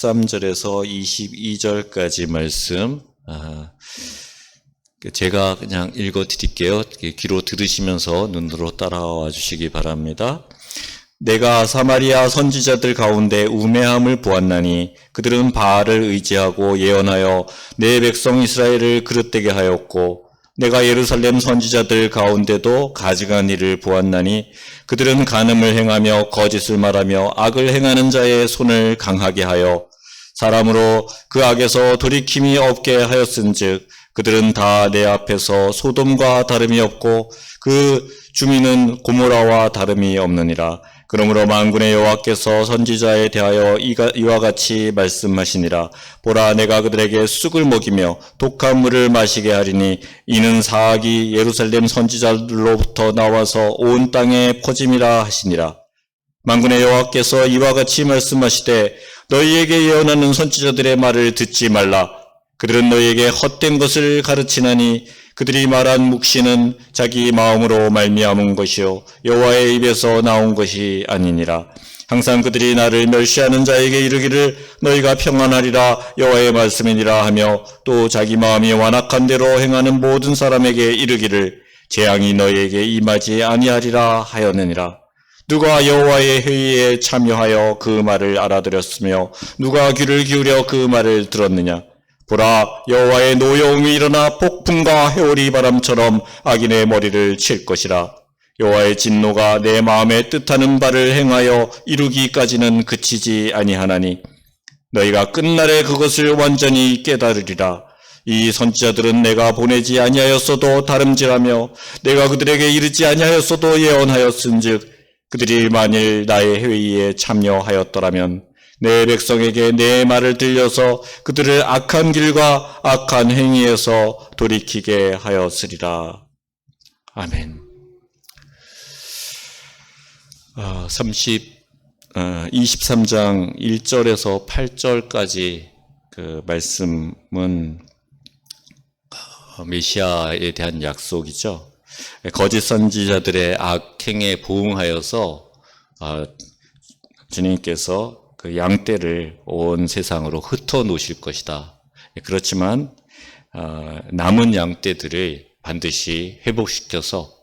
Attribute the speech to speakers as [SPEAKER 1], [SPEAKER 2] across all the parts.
[SPEAKER 1] 13절에서 22절까지 말씀 제가 그냥 읽어 드릴게요. 귀로 들으시면서 눈으로 따라와 주시기 바랍니다. 내가 사마리아 선지자들 가운데 우매함을 보았나니 그들은 바알을 의지하고 예언하여 내 백성 이스라엘을 그릇되게 하였고, 내가 예루살렘 선지자들 가운데도 가증한 일을 보았나니 그들은 간음을 행하며 거짓을 말하며 악을 행하는 자의 손을 강하게 하여 사람으로 그 악에서 돌이킴이 없게 하였은즉 그들은 다 내 앞에서 소돔과 다름이 없고 그 주민은 고모라와 다름이 없느니라. 그러므로 만군의 여호와께서 선지자에 대하여 이와 같이 말씀하시니라. 보라, 내가 그들에게 쑥을 먹이며 독한 물을 마시게 하리니 이는 사악이 예루살렘 선지자들로부터 나와서 온 땅에 퍼짐이라 하시니라. 만군의 여호와께서 이와 같이 말씀하시되 너희에게 예언하는 선지자들의 말을 듣지 말라. 그들은 너희에게 헛된 것을 가르치나니 그들이 말한 묵시는 자기 마음으로 말미암은 것이요 여호와의 입에서 나온 것이 아니니라. 항상 그들이 나를 멸시하는 자에게 이르기를 너희가 평안하리라 여호와의 말씀이니라 하며, 또 자기 마음이 완악한 대로 행하는 모든 사람에게 이르기를 재앙이 너희에게 임하지 아니하리라 하였느니라. 누가 여호와의 회의에 참여하여 그 말을 알아들었으며 누가 귀를 기울여 그 말을 들었느냐. 보라, 여호와의 노여움이 일어나 폭풍과 회오리 바람처럼 악인의 머리를 칠 것이라. 여호와의 진노가 내 마음에 뜻하는 바를 행하여 이루기까지는 그치지 아니하나니 너희가 끝날에 그것을 완전히 깨달으리라. 이 선지자들은 내가 보내지 아니하였어도 다름질하며 내가 그들에게 이르지 아니하였어도 예언하였은즉 그들이 만일 나의 회의에 참여하였더라면 내 백성에게 내 말을 들려서 그들을 악한 길과 악한 행위에서 돌이키게 하였으리라. 아멘. 23장 1절에서 8절까지 그 말씀은 메시아에 대한 약속이죠. 거짓 선지자들의 악행에 부응하여서 주님께서 그 양떼를 온 세상으로 흩어 놓으실 것이다. 그렇지만 남은 양떼들을 반드시 회복시켜서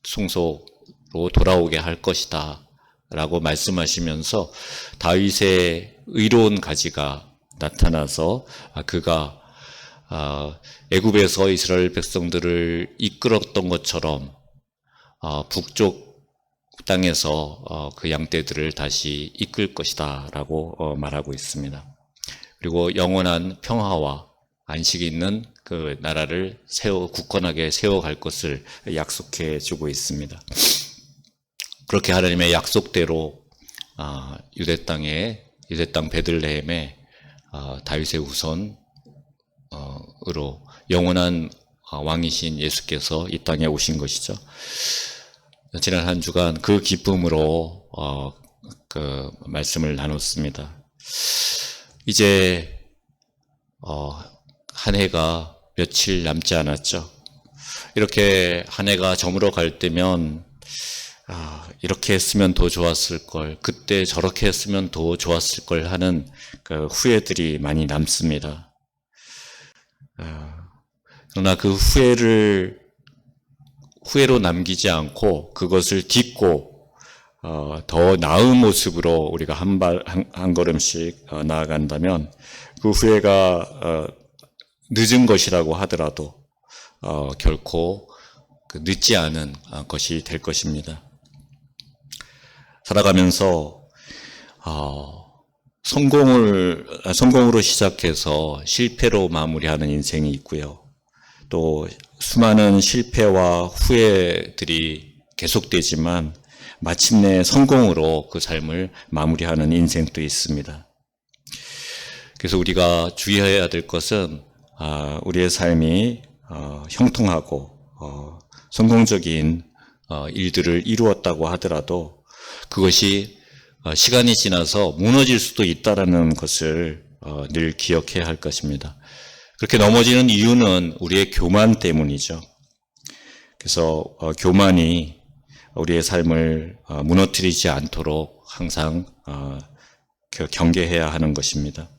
[SPEAKER 1] 성소로 돌아오게 할 것이다 라고 말씀하시면서 다윗의 의로운 가지가 나타나서 그가 애굽에서 이스라엘 백성들을 이끌었던 것처럼 북쪽 땅에서 그 양떼들을 다시 이끌 것이다 라고 말하고 있습니다. 그리고 영원한 평화와 안식이 있는 그 나라를 굳건하게 세워갈 것을 약속해 주고 있습니다. 그렇게 하나님의 약속대로 유대 땅 베들레헴에 다윗의 후손으로 영원한 왕이신 예수께서 이 땅에 오신 것이죠. 지난 한 주간 그 기쁨으로 그 말씀을 나눴습니다. 이제 한 해가 며칠 남지 않았죠. 이렇게 한 해가 저물어 갈 때면 이렇게 했으면 더 좋았을 걸, 그때 저렇게 했으면 더 좋았을 걸 하는 그 후회들이 많이 남습니다. 그러나 그 후회로 남기지 않고 그것을 딛고 더 나은 모습으로 우리가 한 걸음씩 나아간다면 그 후회가 늦은 것이라고 하더라도 결코 늦지 않은 것이 될 것입니다. 살아가면서 성공으로 시작해서 실패로 마무리하는 인생이 있고요. 또 수많은 실패와 후회들이 계속되지만 마침내 성공으로 그 삶을 마무리하는 인생도 있습니다. 그래서 우리가 주의해야 될 것은 우리의 삶이 형통하고 성공적인 일들을 이루었다고 하더라도 그것이 시간이 지나서 무너질 수도 있다는 것을 늘 기억해야 할 것입니다. 그렇게 넘어지는 이유는 우리의 교만 때문이죠. 그래서 교만이 우리의 삶을 무너뜨리지 않도록 항상 경계해야 하는 것입니다.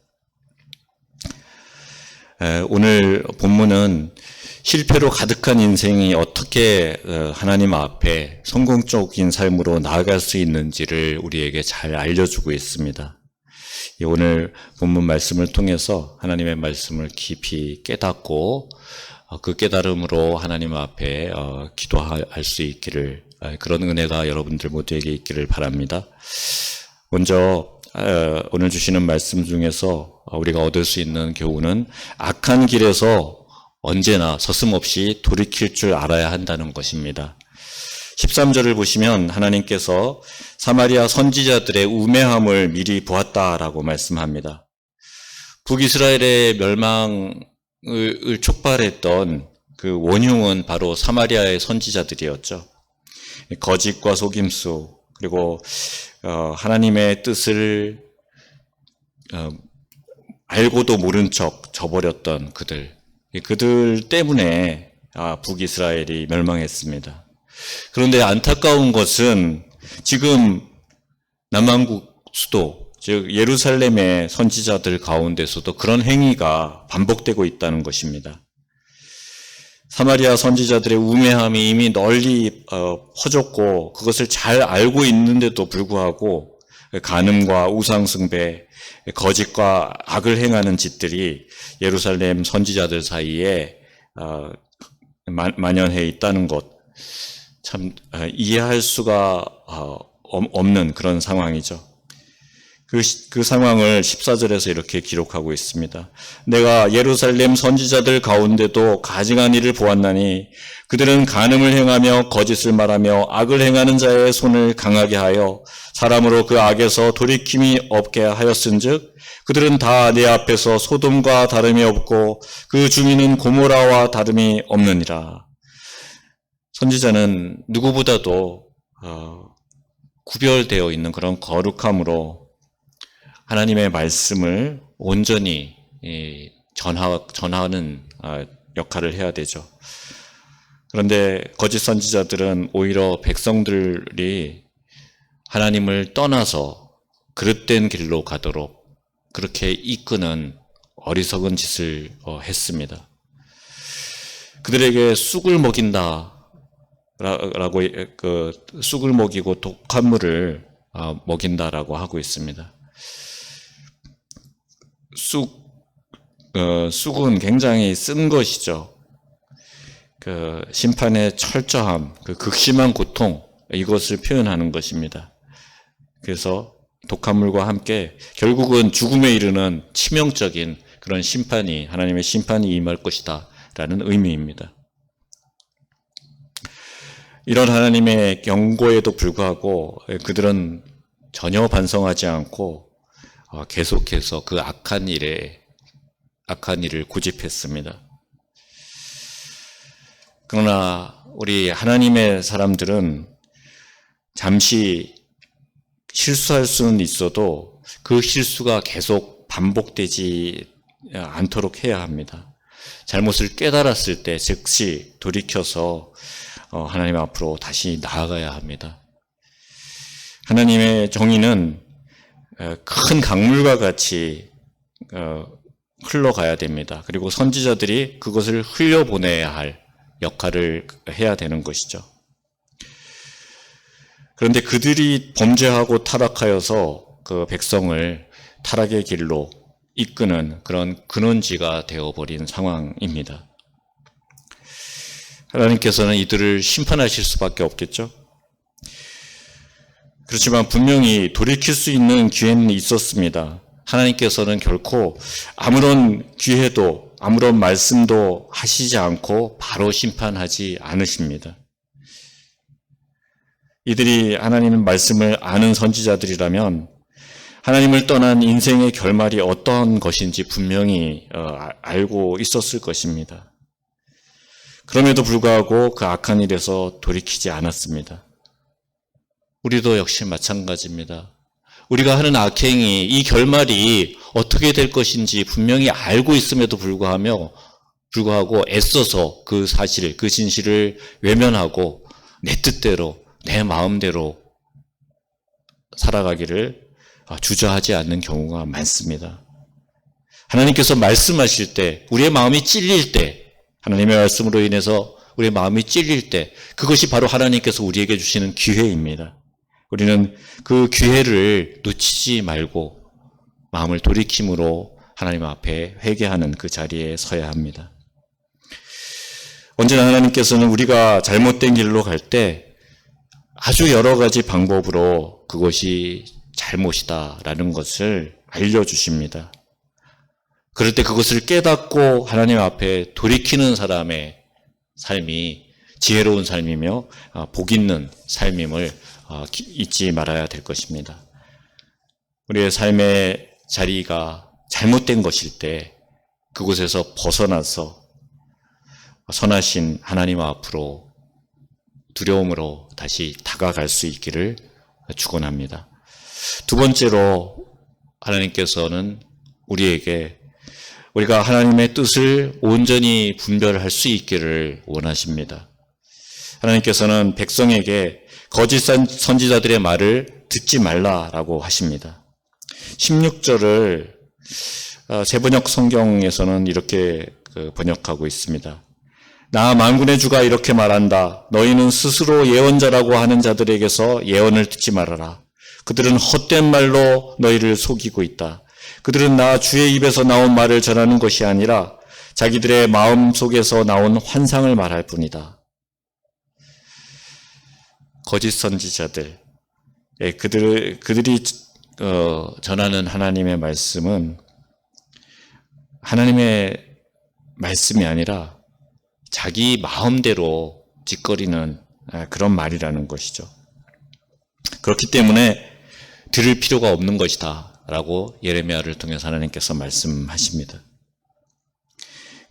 [SPEAKER 1] 오늘 본문은 실패로 가득한 인생이 어떻게 하나님 앞에 성공적인 삶으로 나아갈 수 있는지를 우리에게 잘 알려주고 있습니다. 오늘 본문 말씀을 통해서 하나님의 말씀을 깊이 깨닫고 그 깨달음으로 하나님 앞에 기도할 수 있기를, 그런 은혜가 여러분들 모두에게 있기를 바랍니다. 먼저 오늘 주시는 말씀 중에서 우리가 얻을 수 있는 교훈은 악한 길에서 언제나 서슴없이 돌이킬 줄 알아야 한다는 것입니다. 13절을 보시면 하나님께서 사마리아 선지자들의 우매함을 미리 보았다라고 말씀합니다. 북이스라엘의 멸망을 촉발했던 그 원흉은 바로 사마리아의 선지자들이었죠. 거짓과 속임수, 그리고 하나님의 뜻을 알고도 모른 척 저버렸던 그들 때문에 북이스라엘이 멸망했습니다. 그런데 안타까운 것은 지금 남한국 수도, 즉 예루살렘의 선지자들 가운데서도 그런 행위가 반복되고 있다는 것입니다. 사마리아 선지자들의 우매함이 이미 널리 퍼졌고 그것을 잘 알고 있는데도 불구하고 간음과 우상숭배, 거짓과 악을 행하는 짓들이 예루살렘 선지자들 사이에 만연해 있다는 것, 이해할 수가 없는 그런 상황이죠. 그 상황을 14절에서 이렇게 기록하고 있습니다. 내가 예루살렘 선지자들 가운데도 가증한 일을 보았나니 그들은 간음을 행하며 거짓을 말하며 악을 행하는 자의 손을 강하게 하여 사람으로 그 악에서 돌이킴이 없게 하였은즉 그들은 다 내 앞에서 소돔과 다름이 없고 그 주민은 고모라와 다름이 없느니라. 선지자는 누구보다도 구별되어 있는 그런 거룩함으로 하나님의 말씀을 온전히 전하는 역할을 해야 되죠. 그런데 거짓 선지자들은 오히려 백성들이 하나님을 떠나서 그릇된 길로 가도록 그렇게 이끄는 어리석은 짓을 했습니다. 그들에게 쑥을 먹인다 라고 쑥을 먹이고 독한물을 먹인다라고 하고 있습니다. 쑥은 굉장히 쓴 것이죠. 그 심판의 철저함, 그 극심한 고통, 이것을 표현하는 것입니다. 그래서 독한물과 함께 결국은 죽음에 이르는 치명적인 그런 심판이, 하나님의 심판이 임할 것이다 라는 의미입니다. 이런 하나님의 경고에도 불구하고 그들은 전혀 반성하지 않고 계속해서 그 악한 일을 고집했습니다. 그러나 우리 하나님의 사람들은 잠시 실수할 수는 있어도 그 실수가 계속 반복되지 않도록 해야 합니다. 잘못을 깨달았을 때 즉시 돌이켜서 하나님 앞으로 다시 나아가야 합니다. 하나님의 정의는 큰 강물과 같이 흘러가야 됩니다. 그리고 선지자들이 그것을 흘려보내야 할 역할을 해야 되는 것이죠. 그런데 그들이 범죄하고 타락하여서 그 백성을 타락의 길로 이끄는 그런 근원지가 되어버린 상황입니다. 하나님께서는 이들을 심판하실 수밖에 없겠죠. 그렇지만 분명히 돌이킬 수 있는 기회는 있었습니다. 하나님께서는 결코 아무런 기회도 아무런 말씀도 하시지 않고 바로 심판하지 않으십니다. 이들이 하나님의 말씀을 아는 선지자들이라면 하나님을 떠난 인생의 결말이 어떤 것인지 분명히 알고 있었을 것입니다. 그럼에도 불구하고 그 악한 일에서 돌이키지 않았습니다. 우리도 역시 마찬가지입니다. 우리가 하는 악행이 이 결말이 어떻게 될 것인지 분명히 알고 있음에도 불구하고 애써서 그 사실, 그 진실을 외면하고 내 뜻대로, 내 마음대로 살아가기를 주저하지 않는 경우가 많습니다. 하나님께서 말씀하실 때, 우리의 마음이 찔릴 때, 하나님의 말씀으로 인해서 우리의 마음이 찔릴 때, 그것이 바로 하나님께서 우리에게 주시는 기회입니다. 우리는 그 기회를 놓치지 말고 마음을 돌이킴으로 하나님 앞에 회개하는 그 자리에 서야 합니다. 언제나 하나님께서는 우리가 잘못된 길로 갈 때 아주 여러 가지 방법으로 그것이 잘못이다라는 것을 알려주십니다. 그럴 때 그것을 깨닫고 하나님 앞에 돌이키는 사람의 삶이 지혜로운 삶이며 복 있는 삶임을 잊지 말아야 될 것입니다. 우리의 삶의 자리가 잘못된 것일 때 그곳에서 벗어나서 선하신 하나님 앞으로 두려움으로 다시 다가갈 수 있기를 축원합니다. 두 번째로 하나님께서는 우리가 하나님의 뜻을 온전히 분별할 수 있기를 원하십니다. 하나님께서는 백성에게 거짓 선지자들의 말을 듣지 말라라고 하십니다. 16절을 새번역 성경에서는 이렇게 번역하고 있습니다. 나 만군의 주가 이렇게 말한다. 너희는 스스로 예언자라고 하는 자들에게서 예언을 듣지 말아라. 그들은 헛된 말로 너희를 속이고 있다. 그들은 나 주의 입에서 나온 말을 전하는 것이 아니라 자기들의 마음 속에서 나온 환상을 말할 뿐이다. 거짓 선지자들, 그들이 전하는 하나님의 말씀은 하나님의 말씀이 아니라 자기 마음대로 짓거리는 그런 말이라는 것이죠. 그렇기 때문에 들을 필요가 없는 것이다 라고 예레미야를 통해서 하나님께서 말씀하십니다.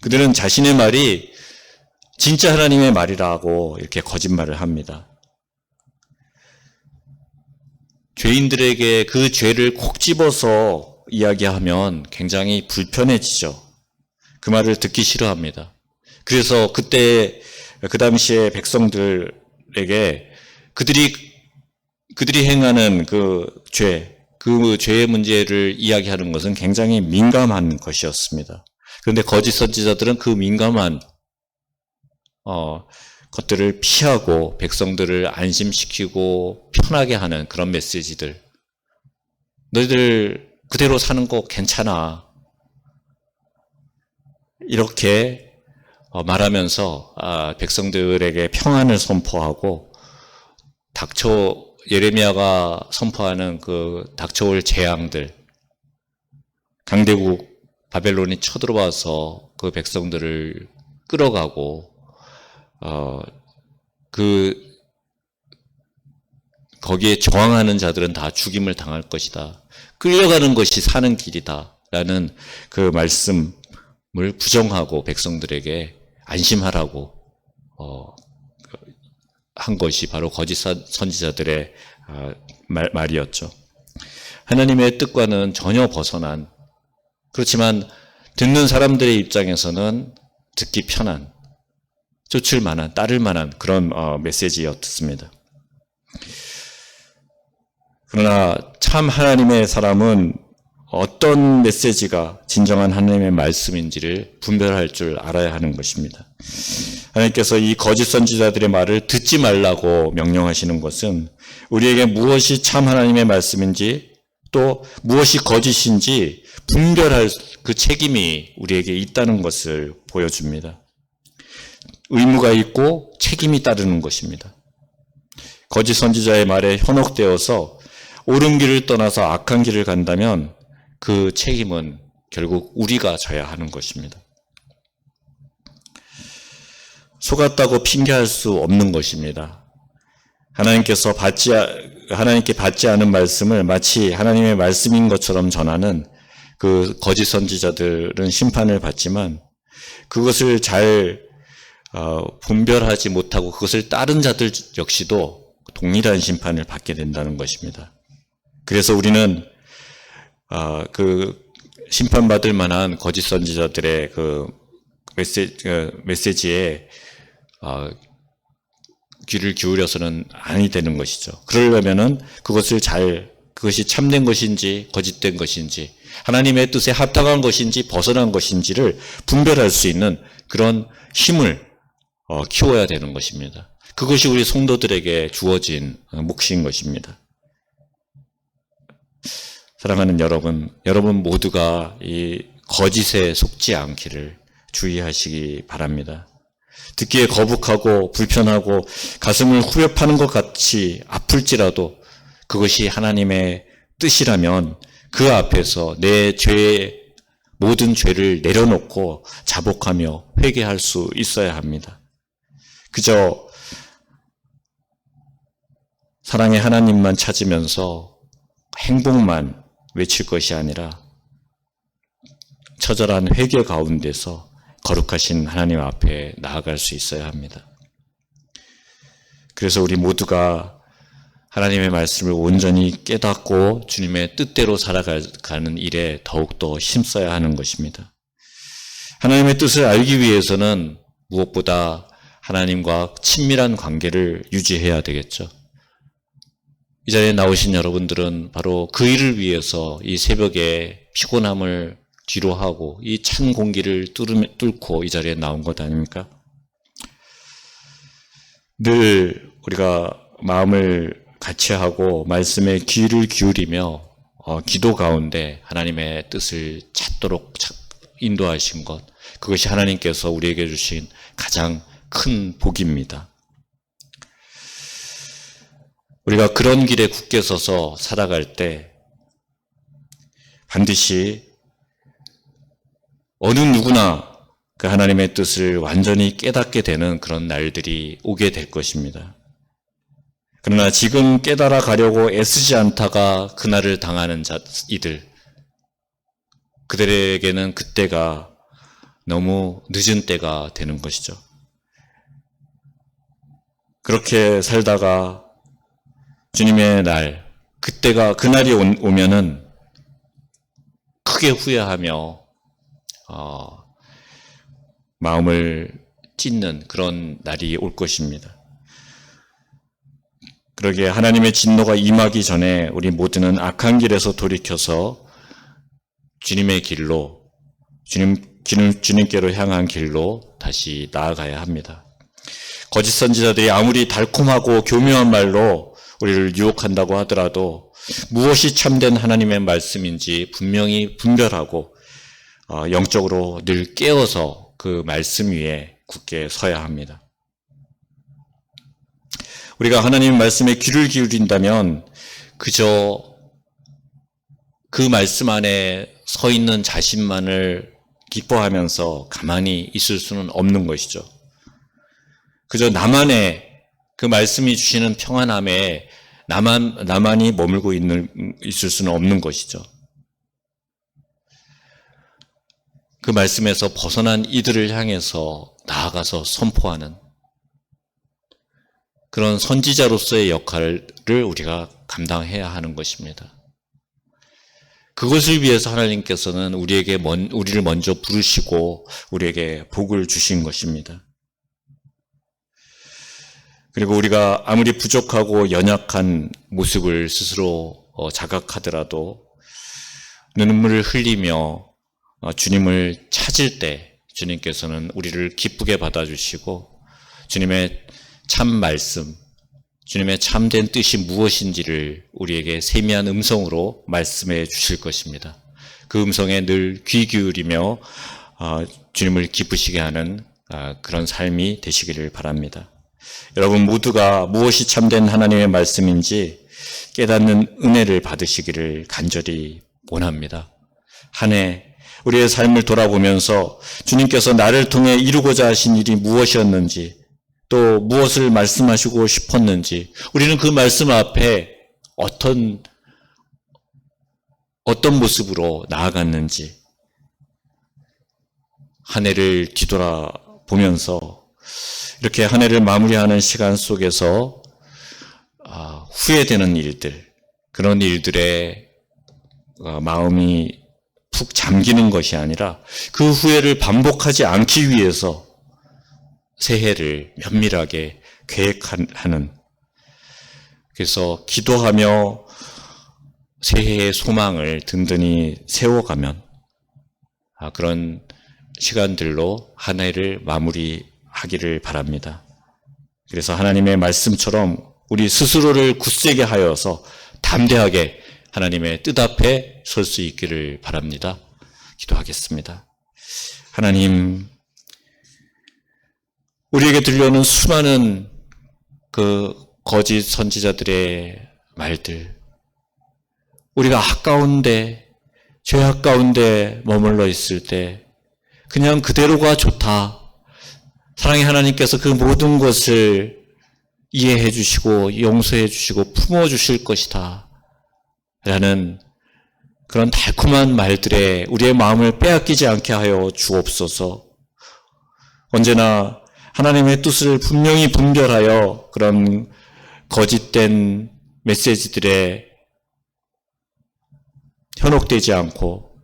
[SPEAKER 1] 그들은 자신의 말이 진짜 하나님의 말이라고 이렇게 거짓말을 합니다. 죄인들에게 그 죄를 콕 집어서 이야기하면 굉장히 불편해지죠. 그 말을 듣기 싫어합니다. 그래서 그 당시에 백성들에게 그들이 행하는 그 죄의 문제를 이야기하는 것은 굉장히 민감한 것이었습니다. 그런데 거짓 선지자들은 그 민감한 것들을 피하고 백성들을 안심시키고 편하게 하는 그런 메시지들. 너희들 그대로 사는 거 괜찮아. 이렇게 말하면서 백성들에게 평안을 선포하고 예레미야가 선포하는 그 닥쳐올 재앙들, 강대국 바벨론이 쳐들어와서 그 백성들을 끌어가고 거기에 저항하는 자들은 다 죽임을 당할 것이다. 끌려가는 것이 사는 길이다. 라는 그 말씀을 부정하고 백성들에게 안심하라고 한 것이 바로 거짓 선지자들의 말이었죠. 하나님의 뜻과는 전혀 벗어난, 그렇지만 듣는 사람들의 입장에서는 듣기 편한, 쫓을 만한, 따를 만한 그런 메시지였습니다. 그러나 참 하나님의 사람은 어떤 메시지가 진정한 하나님의 말씀인지를 분별할 줄 알아야 하는 것입니다. 하나님께서 이 거짓 선지자들의 말을 듣지 말라고 명령하시는 것은 우리에게 무엇이 참 하나님의 말씀인지 또 무엇이 거짓인지 분별할 그 책임이 우리에게 있다는 것을 보여줍니다. 의무가 있고 책임이 따르는 것입니다. 거짓 선지자의 말에 현혹되어서 옳은 길을 떠나서 악한 길을 간다면 그 책임은 결국 우리가 져야 하는 것입니다. 속았다고 핑계할 수 없는 것입니다. 하나님께 받지 않은 말씀을 마치 하나님의 말씀인 것처럼 전하는 그 거짓 선지자들은 심판을 받지만 그것을 잘 분별하지 못하고 그것을 따른 자들 역시도 동일한 심판을 받게 된다는 것입니다. 그래서 우리는 그 심판받을 만한 거짓 선지자들의 그 메시지에 귀를 기울여서는 아니 되는 것이죠. 그러려면은 그것을 잘 그것이 참된 것인지 거짓된 것인지 하나님의 뜻에 합당한 것인지 벗어난 것인지를 분별할 수 있는 그런 힘을 키워야 되는 것입니다. 그것이 우리 성도들에게 주어진 몫인 것입니다. 사랑하는 여러분 모두가 이 거짓에 속지 않기를 주의하시기 바랍니다. 듣기에 거북하고 불편하고 가슴을 후벼 파는 것 같이 아플지라도 그것이 하나님의 뜻이라면 그 앞에서 내 모든 죄를 내려놓고 자복하며 회개할 수 있어야 합니다. 그저 사랑의 하나님만 찾으면서 행복만 외칠 것이 아니라 처절한 회개 가운데서 거룩하신 하나님 앞에 나아갈 수 있어야 합니다. 그래서 우리 모두가 하나님의 말씀을 온전히 깨닫고 주님의 뜻대로 살아가는 일에 더욱더 힘써야 하는 것입니다. 하나님의 뜻을 알기 위해서는 무엇보다 하나님과 친밀한 관계를 유지해야 되겠죠. 이 자리에 나오신 여러분들은 바로 그 일을 위해서 이 새벽에 피곤함을 뒤로 하고 이 찬 공기를 뚫고 이 자리에 나온 것 아닙니까? 늘 우리가 마음을 같이 하고 말씀에 귀를 기울이며 기도 가운데 하나님의 뜻을 찾도록 인도하신 것, 그것이 하나님께서 우리에게 주신 가장 큰 복입니다. 우리가 그런 길에 굳게 서서 살아갈 때 반드시 어느 누구나 그 하나님의 뜻을 완전히 깨닫게 되는 그런 날들이 오게 될 것입니다. 그러나 지금 깨달아 가려고 애쓰지 않다가 그날을 당하는 이들, 그들에게는 그때가 너무 늦은 때가 되는 것이죠. 그렇게 살다가 주님의 날, 그날이 오면은 크게 후회하며 마음을 찢는 그런 날이 올 것입니다. 그러기에 하나님의 진노가 임하기 전에 우리 모두는 악한 길에서 돌이켜서 주님의 길로, 주님께로 향한 길로 다시 나아가야 합니다. 거짓 선지자들이 아무리 달콤하고 교묘한 말로 우리를 유혹한다고 하더라도 무엇이 참된 하나님의 말씀인지 분명히 분별하고 영적으로 늘 깨어서 그 말씀 위에 굳게 서야 합니다. 우리가 하나님 말씀에 귀를 기울인다면 그저 그 말씀 안에 서 있는 자신만을 기뻐하면서 가만히 있을 수는 없는 것이죠. 그저 나만의 그 말씀이 주시는 평안함에 나만이 머물고 있을 수는 없는 것이죠. 그 말씀에서 벗어난 이들을 향해서 나아가서 선포하는 그런 선지자로서의 역할을 우리가 감당해야 하는 것입니다. 그것을 위해서 하나님께서는 우리를 먼저 부르시고 우리에게 복을 주신 것입니다. 그리고 우리가 아무리 부족하고 연약한 모습을 스스로 자각하더라도 눈물을 흘리며 주님을 찾을 때 주님께서는 우리를 기쁘게 받아주시고 주님의 참 말씀, 주님의 참된 뜻이 무엇인지를 우리에게 세미한 음성으로 말씀해 주실 것입니다. 그 음성에 늘 귀 기울이며 주님을 기쁘시게 하는 그런 삶이 되시기를 바랍니다. 여러분 모두가 무엇이 참된 하나님의 말씀인지 깨닫는 은혜를 받으시기를 간절히 원합니다. 한 해 우리의 삶을 돌아보면서 주님께서 나를 통해 이루고자 하신 일이 무엇이었는지 또 무엇을 말씀하시고 싶었는지 우리는 그 말씀 앞에 어떤 모습으로 나아갔는지 한 해를 뒤돌아보면서 이렇게 한 해를 마무리하는 시간 속에서 후회되는 일들, 그런 일들에 마음이 푹 잠기는 것이 아니라 그 후회를 반복하지 않기 위해서 새해를 면밀하게 계획하는, 그래서 기도하며 새해의 소망을 든든히 세워가면 그런 시간들로 한 해를 마무리하기를 바랍니다. 그래서 하나님의 말씀처럼 우리 스스로를 굳세게 하여서 담대하게 하나님의 뜻 앞에 설 수 있기를 바랍니다. 기도하겠습니다. 하나님, 우리에게 들려오는 수많은 그 거짓 선지자들의 말들, 우리가 아까운데, 죄악 가운데 머물러 있을 때 그냥 그대로가 좋다. 사랑의 하나님께서 그 모든 것을 이해해 주시고 용서해 주시고 품어 주실 것이다. 라는 그런 달콤한 말들에 우리의 마음을 빼앗기지 않게 하여 주옵소서. 언제나 하나님의 뜻을 분명히 분별하여 그런 거짓된 메시지들에 현혹되지 않고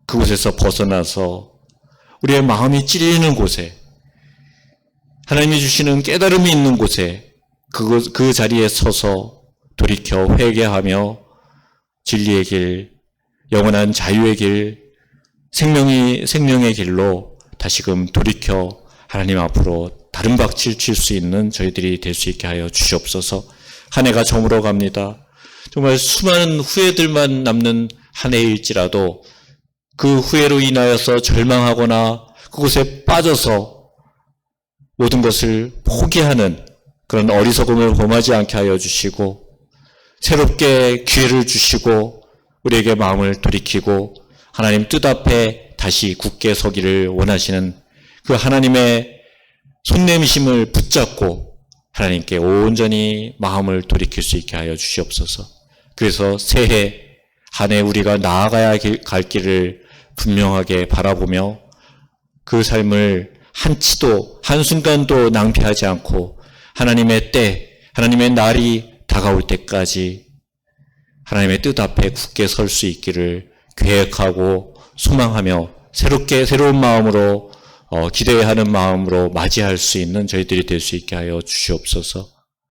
[SPEAKER 1] 그곳에서 벗어나서 우리의 마음이 찔리는 곳에, 하나님이 주시는 깨달음이 있는 곳에 그 자리에 서서 돌이켜 회개하며 진리의 길, 영원한 자유의 길, 생명의 길로 다시금 돌이켜 하나님 앞으로 다른 박질 칠 수 있는 저희들이 될 수 있게 하여 주시옵소서. 한 해가 저물어 갑니다. 정말 수많은 후회들만 남는 한 해일지라도 그 후회로 인하여서 절망하거나 그곳에 빠져서 모든 것을 포기하는 그런 어리석음을 범하지 않게 하여 주시고 새롭게 기회를 주시고 우리에게 마음을 돌이키고 하나님 뜻 앞에 다시 굳게 서기를 원하시는 그 하나님의 손내미심을 붙잡고 하나님께 온전히 마음을 돌이킬 수 있게 하여 주시옵소서. 그래서 새해 한 해 우리가 나아가야 갈 길을 분명하게 바라보며 그 삶을 한치도 한순간도 낭비하지 않고 하나님의 때, 하나님의 날이 다가올 때까지 하나님의 뜻 앞에 굳게 설 수 있기를 계획하고 소망하며 새로운 마음으로 기대하는 마음으로 맞이할 수 있는 저희들이 될 수 있게 하여 주시옵소서.